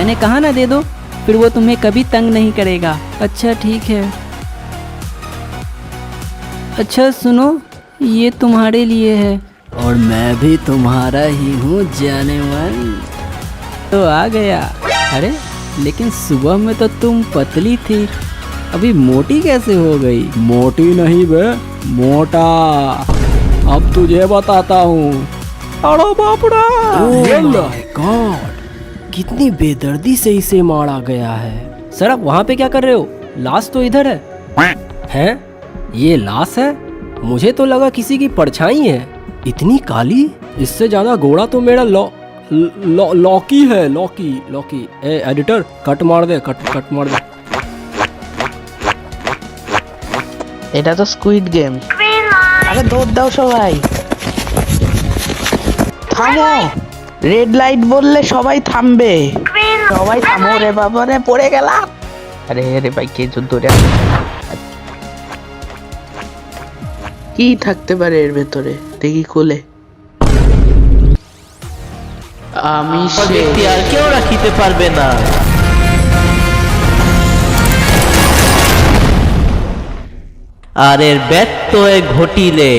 मैंने कहा ना दे दो, फिर वो तुम्हें कभी तंग नहीं करेगा। अच्छा ठीक है। अच्छा सुनो, ये तुम्हारे लिए है। और मैं भी तुम्हारा ही हूँ जाने मन। तो आ गया। अरे लेकिन सुबह में तो तुम पतली थी, अभी मोटी कैसे हो गई? मोटी नहीं बे, मोटा। अब तुझे बताता हूँ। अरे बाप रे! ओह माय गॉड, कितनी बेदर्दी से इसे मारा गया है। सर आप वहाँ पे क्या कर रहे हो? लाश तो इधर है। हैं? ये लाश है? मुझे तो लगा किसी की परछाई है। इतनी काली? इससे ज्यादा गोरा तो मेरा लॉकी है। लॉकी। ए एडिटर, कट मार दे, कट मार दे। এটা তো স্কুইড গেম। আরে দৌড় দাও সবাই, থামো। রেড লাইট বললে সবাই থামবে। সবাই থামো রে বাবা রে, পড়ে গেলাম। আরে আরে ভাই কে যুদ্ধ রে? কি থাকতে পারে এর ভেতরে? দেখি খুলে। আমি ব্যক্তি আর কেউ রাখিতে পারবে না। আর এর ব্যর্থ ঘটিলে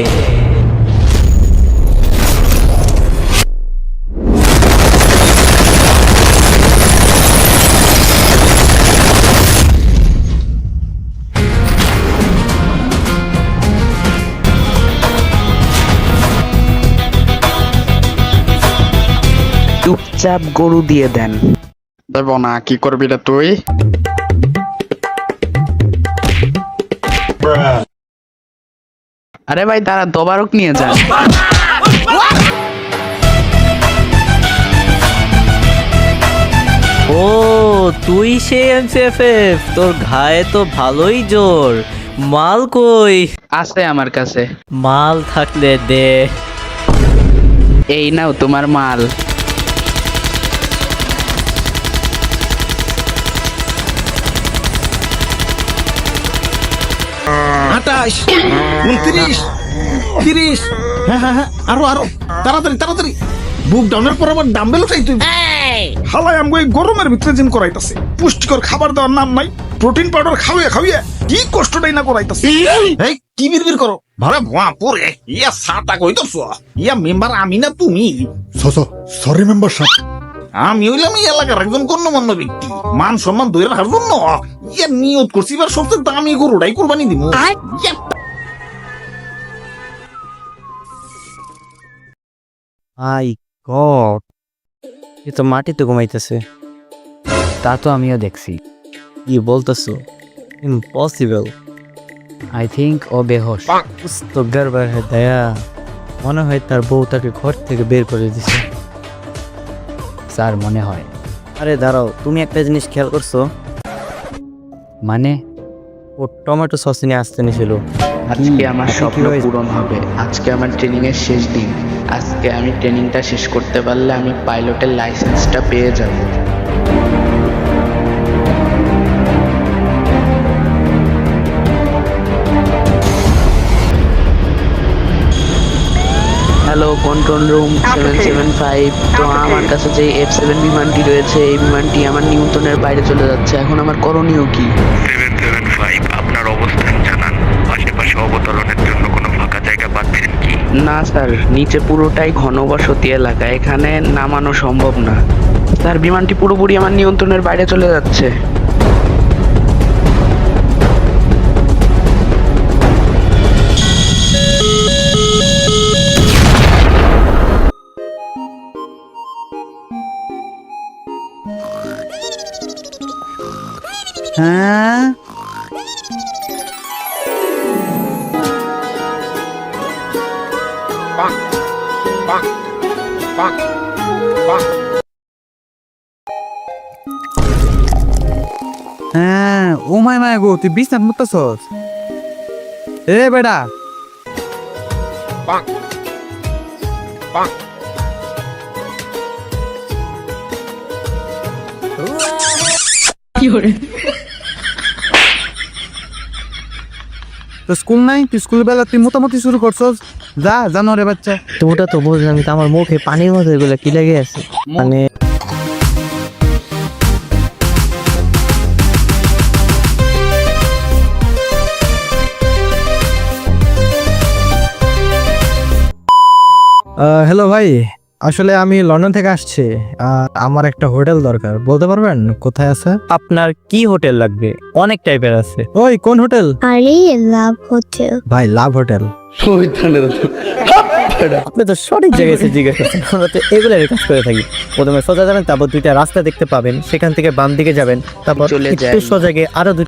চুপচাপ গরু দিয়ে দেন। দেব না, কি করবি রে তুই? আরে ভাই তারা দবারক নিয়ে যান। ও তুই সেই এমসিএফএফ, তোর ঘায়ে তো ভালোই জোর। মাল কই? আছে আমার কাছে। মাল থাকলে দে। এই নাও তোমার মাল। আটাশ, 29, 30। হ্যাঁ, আরো তাড়াতাড়ি। বুক ডাউনের পর আবার ডাম্বেল উঠাই তুই। হালাই আমগো এই গরমের ভিতরে জিম করাইতাছে। পুষ্টিকর খাবার দেওয়ার নাম নাই, প্রোটিন পাউডার খাওয়িয়ে কি কষ্টটাই না করাইতাছে। এই কি বিড়বিড় করো? ভালো বাপুরে, ইয়া সাতা কইতাছ? ইয়া মেম্বার আমি না তুমি? সরি মেম্বার সাহেব। আমি হইলাম এই এলাকার একজন গণ্যমান্য ব্যক্তি, মান সম্মান ধরে রাখার জন্য ইয়া নিয়ত করছি এবার সবচেয়ে দামি গরুটাই কোরবানি দিব। মাই গড, এ তো মাটিতে ঘুমাইতেছে। তা তো আমিও দেখছি। কি বলতেছো? ইম্পসিবল। আই থিঙ্ক ও বেহোশ। তো গড়বড় है দয়া। মনে হয় তার বউ তাকে ঘর থেকে বের করে দিছে। স্যার মনে হয়। আরে দাঁড়াও, তুমি একটা জিনিস খেয়াল করছো? মানে? ও টমেটো সস নিয়ে আসতে নিয়েছিল। আজকে আমার স্বপ্ন পূরণ হবে। আজকে আমার ট্রেনিং এর শেষ দিন। আজকে আমি ট্রেনিংটা শেষ করতে পারলে আমি পাইলটের লাইসেন্সটা পেয়ে যাব। Hello control room 775। তো আমার কাছে যে F7 বিমানটি রয়েছে, এই বিমানটি আমার নিয়ন্ত্রণের বাইরে চলে যাচ্ছে। এখন আমার করণীয় কি? 775, আপনার অবস্থান জানান। আশেপাশে অবতরণের জন্য কোনো ফাঁকা জায়গা পাচ্ছেন কি? না স্যার, নিচে পুরোটাই ঘনবসতি এলাকা, এখানে নামানো সম্ভব না। স্যার বিমানটি পুরোপুরি আমার নিয়ন্ত্রণের বাইরে চলে যাচ্ছে। হ্যাঁ, হ্যাঁ। ও মাই গো, তুই বিছনাত মুতছস? এ বেটা, তো স্কুল নাই? তুই স্কুল বেলা তুই মোটামুটি শুরু করছস। যা জানো রে বাচ্চা। তোটা তো বুঝলাম, তো আমার মুখে পানির মতো এগুলো কি লেগে আছে? মানে হ্যালো ভাই, আসলে আমি লন্ডন থেকে আসছি। আমার একটা হোটেল দরকার, বলতে পারবেন কোথায় আছে? আপনার কি হোটেল লাগবে? অনেক টাইপের আছে। ওই কোন হোটেল? আরে লাভ হোটেল। ভাই লাভ হোটেল। আপনি তো সঠিক জায়গায় এসে জিজ্ঞেস করছেন। আমরা তো এগুলোর কাজ করে থাকি। প্রথমে সোজা যাবেন, তারপর দুইটা রাস্তা দেখতে পাবেন, সেখান থেকে বাম দিকে যাবেন, তারপর চলে একটু যাই। সোজা গিয়ে আরো দুই